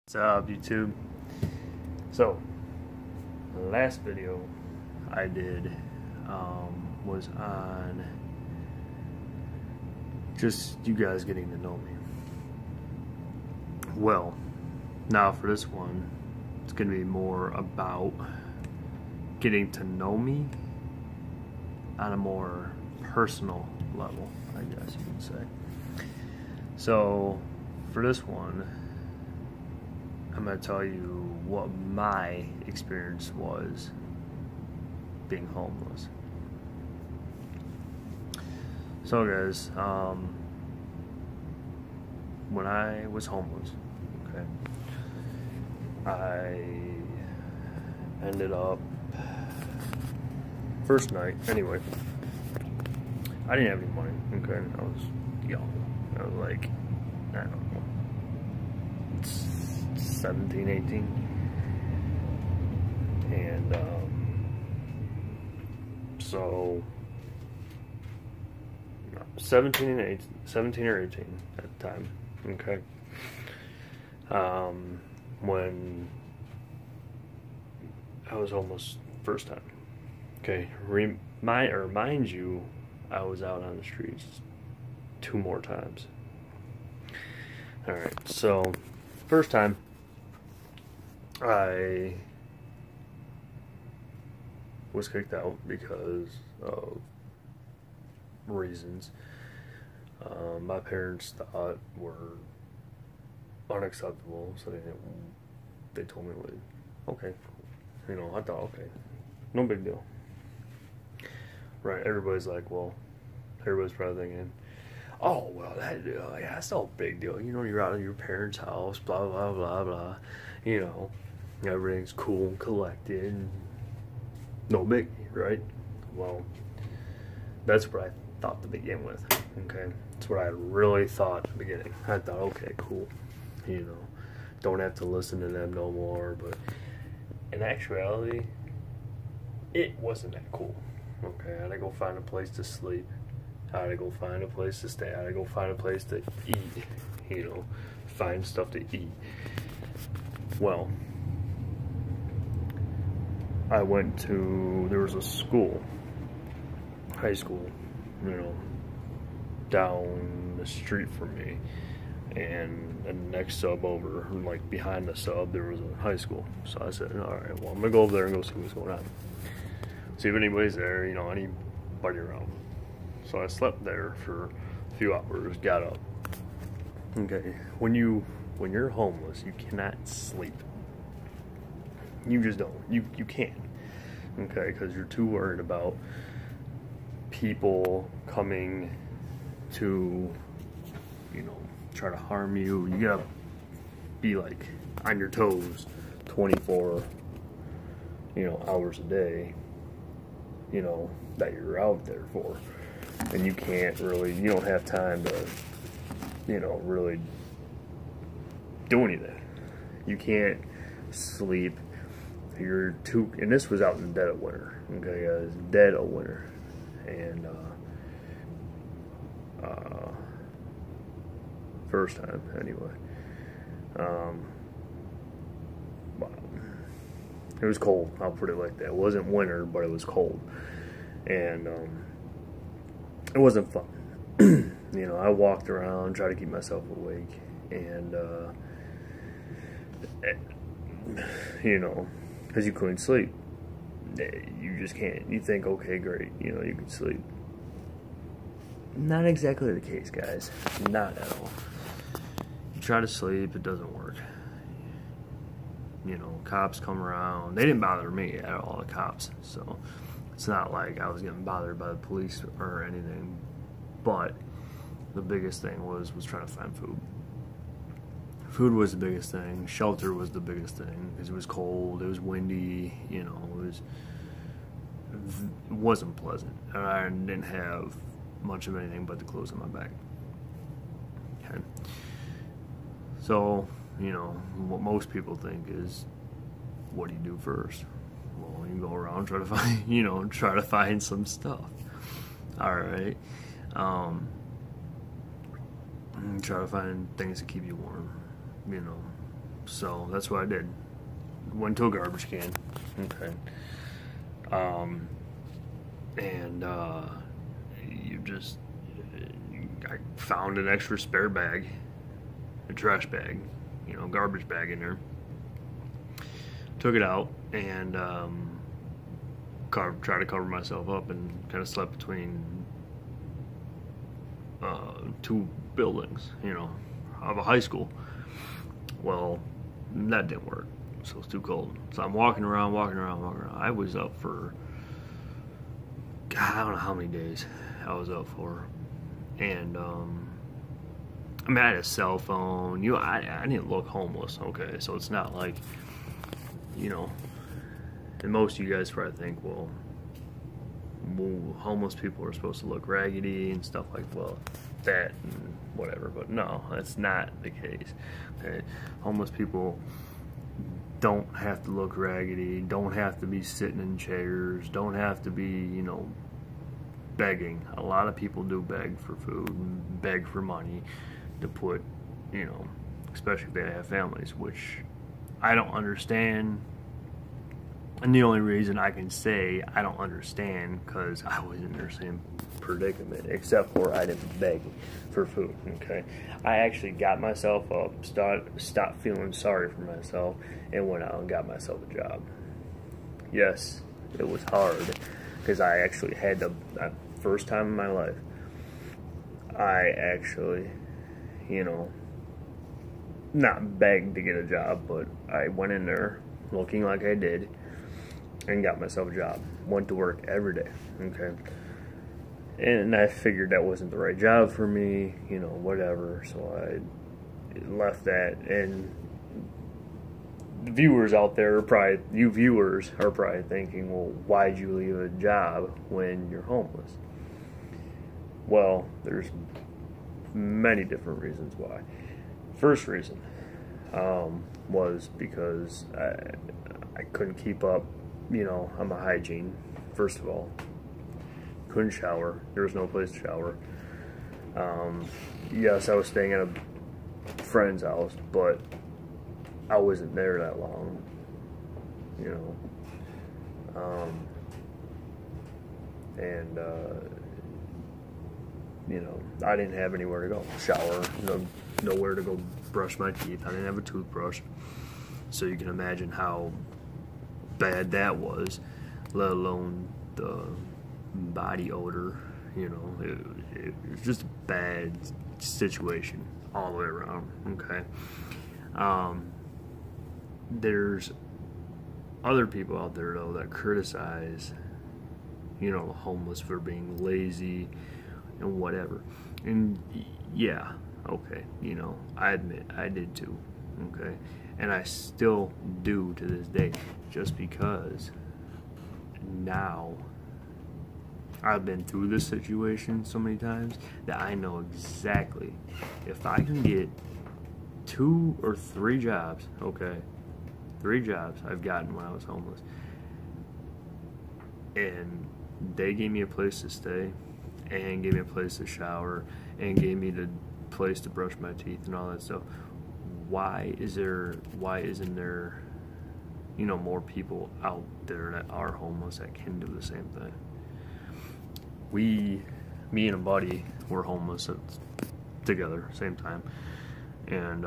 What's up, YouTube? So, the last video I did was on just you guys getting to know me. Well, now for this one, it's going to be more about getting to know me on a more personal level, I guess you can say. So, for this one, I'm going to tell you what my experience was being homeless. So guys, when I was homeless, okay, I ended up, first night, anyway, I didn't have any money, okay, I was young, I was like, I don't know, 17, 18, and so 17 or 18 at the time, okay, when I was almost first time, okay, mind you, I was out on the streets 2 more times. Alright, so first time I was kicked out because of reasons my parents thought were unacceptable, so they told me to leave. Okay, you know, I thought, okay, no big deal, right? Everybody's like, well, everybody's probably thinking, oh, well, yeah, that's no big deal, you know, you're out of your parents' house, blah blah blah blah, you know, everything's cool and collected, no big, right? Well, that's what I thought to begin with, okay? That's what I really thought at the beginning. I thought, okay, cool, you know, don't have to listen to them no more, but in actuality, it wasn't that cool, okay? I had to go find a place to sleep, I had to go find a place to stay, I had to go find a place to eat, you know, find stuff to eat. Well, I went to, there was a school, high school, you know, down the street from me, and the next sub over, like behind the sub, there was a high school. So I said, alright, well, I'm gonna go over there and go see what's going on. See if anybody's there, you know, anybody around. So I slept there for a few hours, got up. Okay, when you're homeless, you cannot sleep. You just don't. You can't. Okay, because you're too worried about people coming to, you know, try to harm you. You gotta be like on your toes 24, you know, hours a day, you know, that you're out there for. And you can't really, you don't have time to, you know, really do anything. You can't sleep. You're too, and this was out in the dead of winter, okay guys, dead of winter, and first time anyway. Wow. It was cold, I'll put it like that. It wasn't winter, but it was cold, and it wasn't fun. You know, I walked around, tried to keep myself awake, and you know, because you couldn't sleep. You just can't. You think, okay, great, you know, you can sleep. Not exactly the case, guys. Not at all. You try to sleep, it doesn't work. You know, cops come around. They didn't bother me at all, the cops. So it's not like I was getting bothered by the police or anything. But the biggest thing was trying to find food. Food was the biggest thing. Shelter was the biggest thing because it was cold, it was windy, you know, it wasn't pleasant. And I didn't have much of anything but the clothes on my back. Okay. So, you know, what most people think is, what do you do first? Well, you go around, try to find, you know, try to find some stuff. All right. Try to find things to keep you warm, you know, So that's what I did. Went to a garbage can. Okay. And I found an extra spare bag, a trash bag, garbage bag in there. Took it out and tried to cover myself up and kind of slept between two buildings, of a high school. Well, that didn't work. So it's too cold. So I'm walking around. I was up for, God, I don't know how many days I was up for. And, I mean, I had a cell phone. I didn't look homeless, okay? So it's not like, and most of you guys probably think, well, homeless people are supposed to look raggedy and stuff like, well, that and whatever. But no, that's not the case, okay? Homeless people don't have to look raggedy, don't have to be sitting in chairs, don't have to be, begging. A lot of people do beg for food and beg for money to put, especially if they have families, which I don't understand. And the only reason I can say I don't understand, because I was in their same predicament, except for I didn't beg for food, okay? I actually got myself up, stopped feeling sorry for myself, and went out and got myself a job. Yes, it was hard, because I actually had the first time in my life, I actually, not begged to get a job, but I went in there looking like I did and got myself a job. Went to work every day, okay? And I figured that wasn't the right job for me, whatever, so I left that. And the viewers out there you viewers are probably thinking, well, why'd you leave a job when you're homeless? Well, there's many different reasons why. First reason was because I couldn't keep up, on my hygiene. First of all, couldn't shower. There was no place to shower. Yes, I was staying at a friend's house, but I wasn't there that long, I didn't have anywhere to go shower, nowhere to go brush my teeth. I didn't have a toothbrush, so you can imagine how bad that was, let alone the body odor. It was just a bad situation all the way around, okay? There's other people out there, though, that criticize, the homeless for being lazy and whatever. And yeah, okay, I admit I did too, okay? And I still do to this day, just because now I've been through this situation so many times that I know exactly if I can get 2 or 3 jobs, okay? 3 jobs I've gotten when I was homeless, and they gave me a place to stay, and gave me a place to shower, and gave me the place to brush my teeth and all that stuff. Why isn't there, more people out there that are homeless that can do the same thing? Me and a buddy were homeless together, same time, and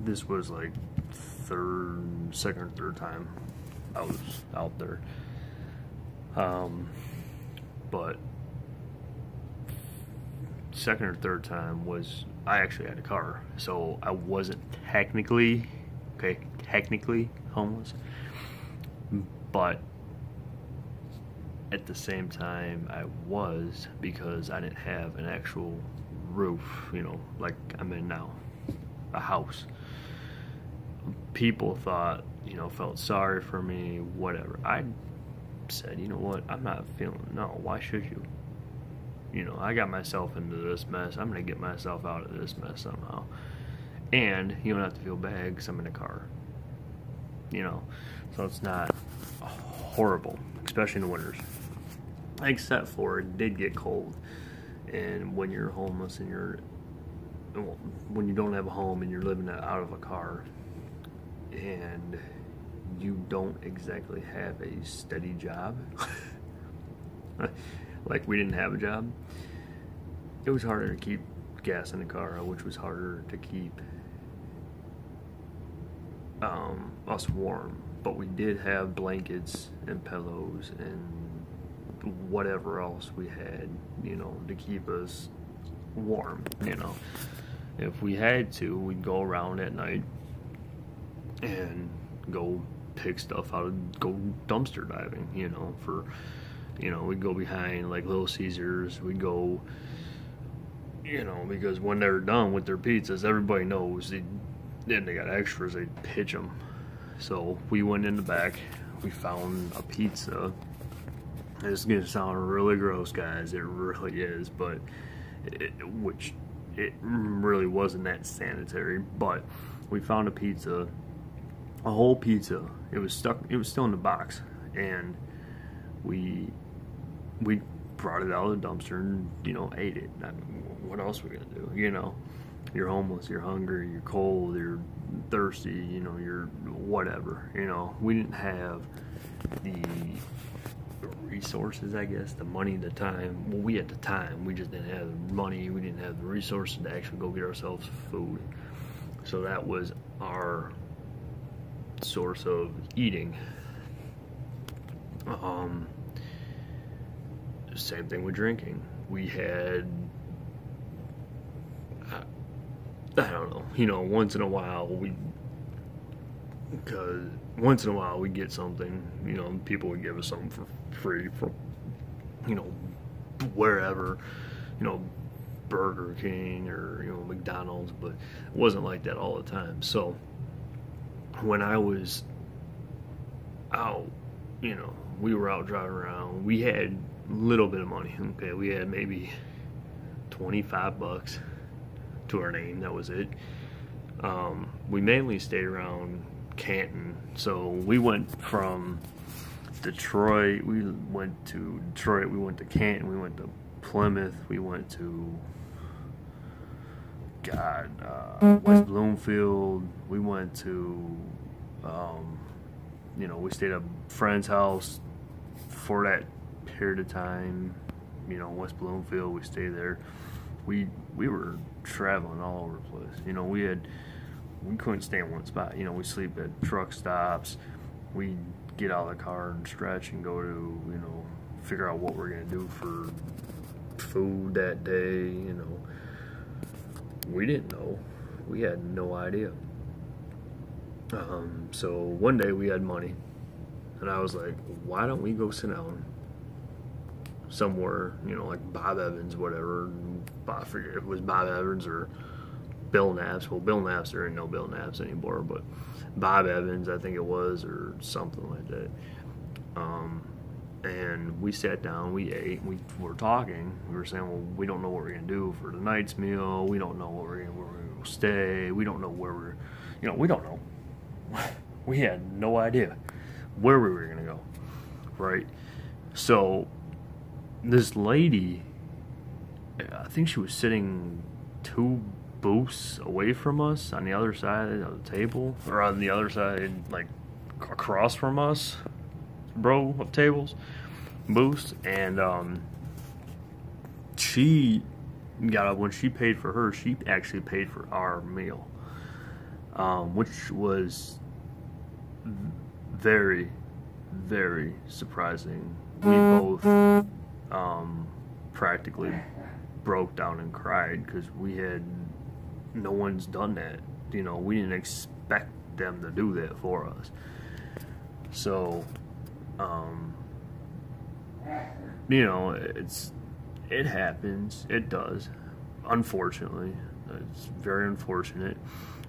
this was like second or third time I was out there. But second or third time was I actually had a car, so I wasn't technically homeless, but at the same time I was, because I didn't have an actual roof, like I'm in now, a house. People thought, felt sorry for me, whatever. I said, you know what, I'm not why should you? I got myself into this mess. I'm going to get myself out of this mess somehow. And you don't have to feel bad because I'm in a car. So it's not horrible, especially in the winters. Except for it did get cold. And when you're homeless and you're when you don't have a home and you're living out of a car and you don't exactly have a steady job, like we didn't have a job, it was harder to keep gas in the car, which was harder to keep us warm. But we did have blankets and pillows and whatever else we had, to keep us warm. If we had to, we'd go around at night and go pick stuff out, go dumpster diving, we'd go behind like Little Caesars, we'd go, because when they're done with their pizzas, everybody knows then they got extras, they pitch them. So we went in the back, we found a pizza. It's gonna sound really gross, guys, it really is, but which it really wasn't that sanitary, but we found a pizza, a whole pizza. It was still in the box, and we brought it out of the dumpster and ate it. I mean, what else are we gonna do? You're homeless, you're hungry, you're cold, you're thirsty, you're whatever. We didn't have the resources, I guess, the money, the time. Well, we had the time, we just didn't have the money, we didn't have the resources to actually go get ourselves food. So that was our source of eating. Same thing with drinking. We had, I don't know, once in a while we'd get something, people would give us something for free from, wherever, Burger King or, McDonald's, but it wasn't like that all the time. So when I was out, we were out driving around, we had a little bit of money, okay, we had maybe $25 to our name, that was it. We mainly stayed around Canton, so we went from Detroit, we went to Canton, we went to Plymouth, we went to West Bloomfield, we went to we stayed at a friend's house for that period of time, West Bloomfield, we stayed there. We were traveling all over the place. We couldn't stay in one spot. We sleep at truck stops. We get out of the car and stretch and go to, figure out what we're gonna do for food that day. We didn't know. We had no idea. So one day we had money, and I was like, why don't we go sit down somewhere, like Bob Evans, whatever. I forget if it was Bob Evans or Bill Knapp's. Well, Bill Knapp's, there ain't no Bill Knapp's anymore, but Bob Evans, I think it was, or something like that. And we sat down, we ate, we were talking. We were saying, well, we don't know what we're gonna do for the night's meal. We don't know where we're gonna stay. We don't know where we don't know. We had no idea where we were gonna go, right? So this lady, I think she was sitting 2 booths away from us on the other side of the table, or on the other side, like across from us, row of tables, booths, and she got up. When she paid for hers, she actually paid for our meal, which was very, very surprising. We both practically broke down and cried because no one's done that. We didn't expect them to do that for us. So, it happens. It does. Unfortunately, it's very unfortunate.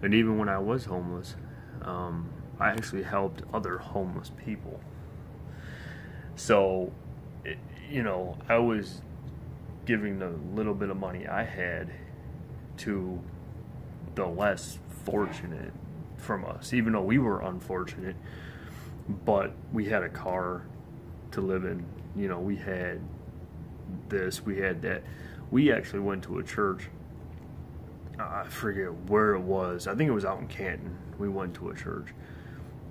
And even when I was homeless, I actually helped other homeless people. So, I was giving the little bit of money I had to the less fortunate from us, even though we were unfortunate, but we had a car to live in. We had this, we had that. We actually went to a church I forget where it was. I think it was out in Canton. We went to a church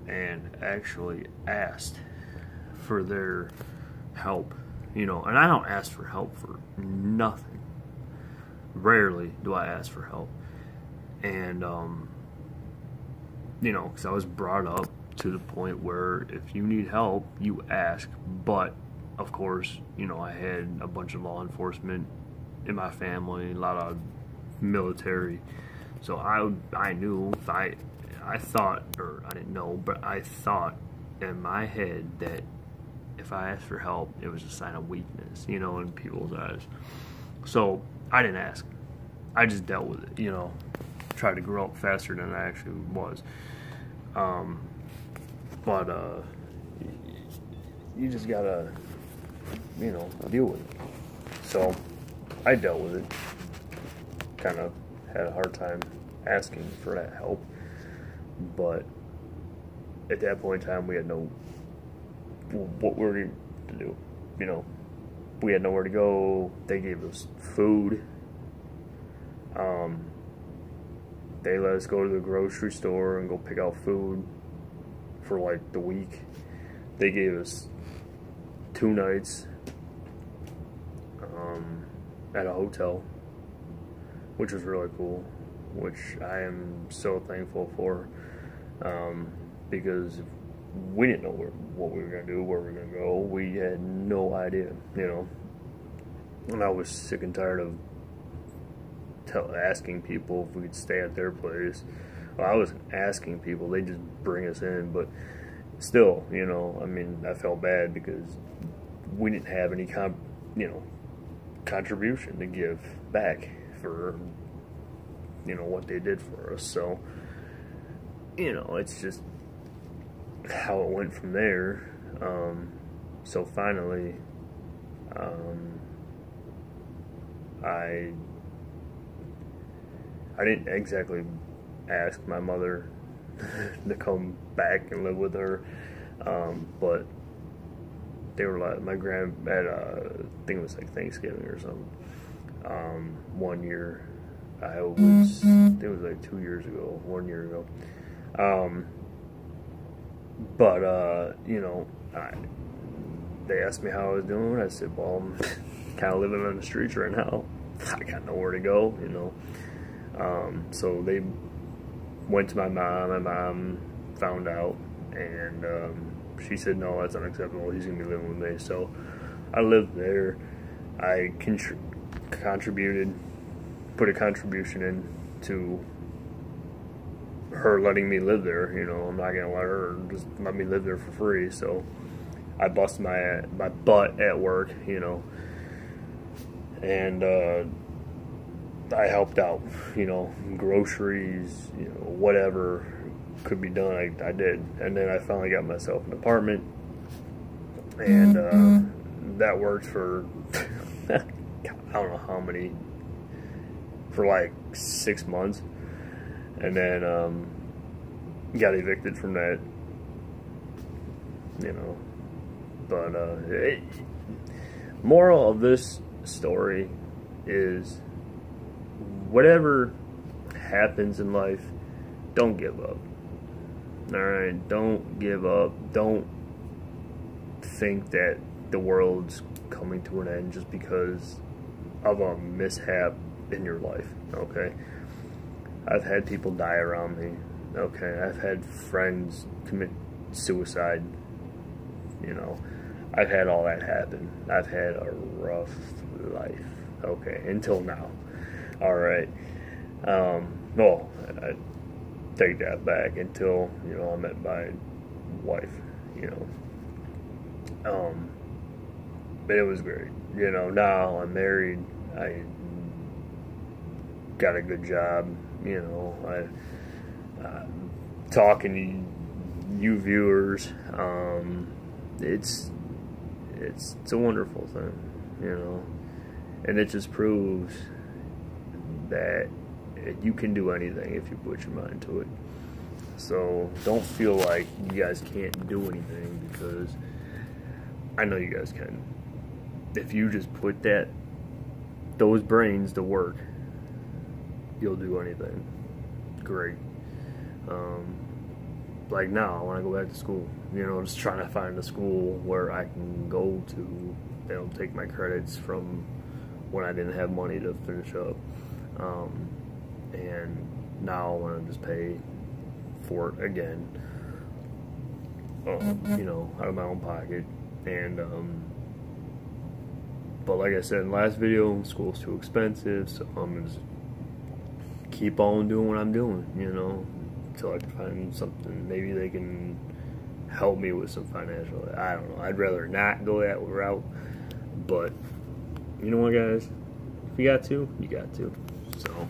and actually asked for their help, you know. And I don't ask for help for nothing. Rarely do I ask for help. And you know, because I was brought up to the point where if you need help, you ask. But of course, you know, I had a bunch of law enforcement in my family, a lot of military, so I knew if I thought, or I didn't know, but I thought in my head that if I asked for help, it was a sign of weakness, you know, in people's eyes. So I didn't ask. I just dealt with it, you know. Tried to grow up faster than I actually was. But you just gotta, you know, deal with it. So I dealt with it. Kind of had a hard time asking for that help, but at that point in time, we had no what we were going to do. You know, we had nowhere to go. They gave us food. They let us go to the grocery store and go pick out food for like the week. They gave us 2 nights at a hotel, which was really cool, which I am so thankful for, because we didn't know what we were going to do, where we were going to go. We had no idea, you know. And I was sick and tired of asking people if we could stay at their place. Well, I wasn't asking people, they just bring us in, but still, you know, I mean, I felt bad because we didn't have any contribution to give back for, you know, what they did for us. So, you know, it's just how it went from there. So finally, I didn't exactly ask my mother to come back and live with her, but they were like, my at I think it was like Thanksgiving or something. One year, I think it was like 2 years ago, 1 year ago. But you know, they asked me how I was doing. I said, well, I'm kind of living on the streets right now. I got nowhere to go, you know. So they went to my mom. My mom found out, and she said, no, that's unacceptable. He's going to be living with me. So I lived there. I contributed, put a contribution in to her letting me live there. You know, I'm not going to let her just let me live there for free. So I busted my butt at work, you know, and I helped out, you know, groceries, you know, whatever could be done, I did. And then I finally got myself an apartment, and that worked for I don't know how many, for like 6 months, and then got evicted from that, you know. But moral of this story is, whatever happens in life, don't give up. Alright, don't give up. Don't think that the world's coming to an end just because of a mishap in your life, okay? I've had people die around me, okay? I've had friends commit suicide, you know? I've had all that happen. I've had a rough life, okay, until now. Alright, well, I take that back until, you know, I met my wife, you know. But it was great, you know. Now I'm married, I got a good job, you know. Talking to you viewers, it's a wonderful thing, you know. And it just proves that you can do anything if you put your mind to it. So don't feel like you guys can't do anything, because I know you guys can. If you just put those brains to work, you'll do anything. Great. Like now, I want to go back to school. You know, just trying to find a school where I can go to. They'll take my credits from when I didn't have money to finish up. And now I want to just pay for it again. You know, out of my own pocket. And but like I said in the last video, school's too expensive, so I'm gonna just keep on doing what I'm doing, you know, until I can find something. Maybe they can help me with some financial. I don't know. I'd rather not go that route, but you know what, guys? If you got to, you got to. So,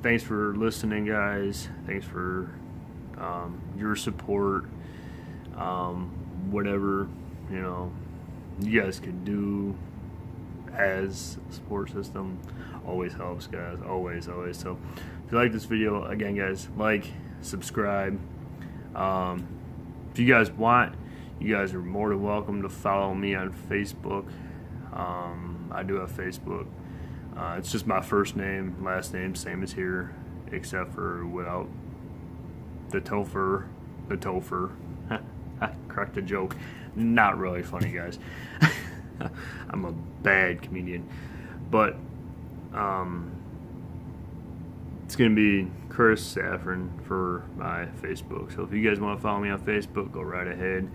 thanks for listening, guys. Thanks for your support. Whatever, you know, you guys could do as a support system always helps, guys. Always. So if you like this video, again, guys, like, subscribe. If you guys want, you guys are more than welcome to follow me on Facebook. I do have Facebook. It's just my first name, last name, same as here, except for without the Topher. Cracked a joke. Not really funny, guys. I'm a bad comedian. But it's going to be Chris Safran for my Facebook. So if you guys want to follow me on Facebook, go right ahead.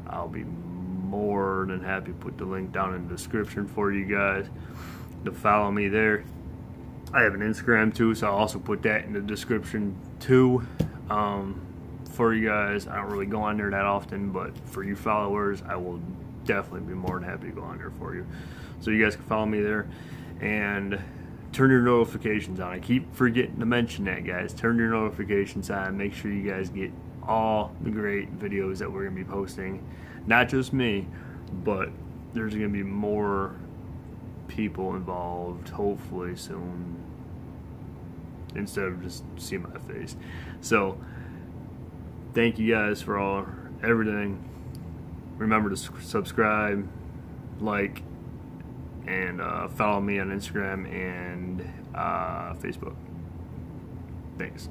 I'll be more than happy to put the link down in the description for you guys to follow me there. I have an Instagram too, so I'll also put that in the description too. For you guys, I don't really go on there that often, but for you followers, I will definitely be more than happy to go on there for you. So you guys can follow me there and turn your notifications on. I keep forgetting to mention that, guys. Turn your notifications on. Make sure you guys get all the great videos that we're going to be posting. Not just me, but there's going to be more people involved, hopefully soon, instead of just seeing my face. So thank you guys for everything. Remember to subscribe, like, and follow me on Instagram and Facebook. Thanks.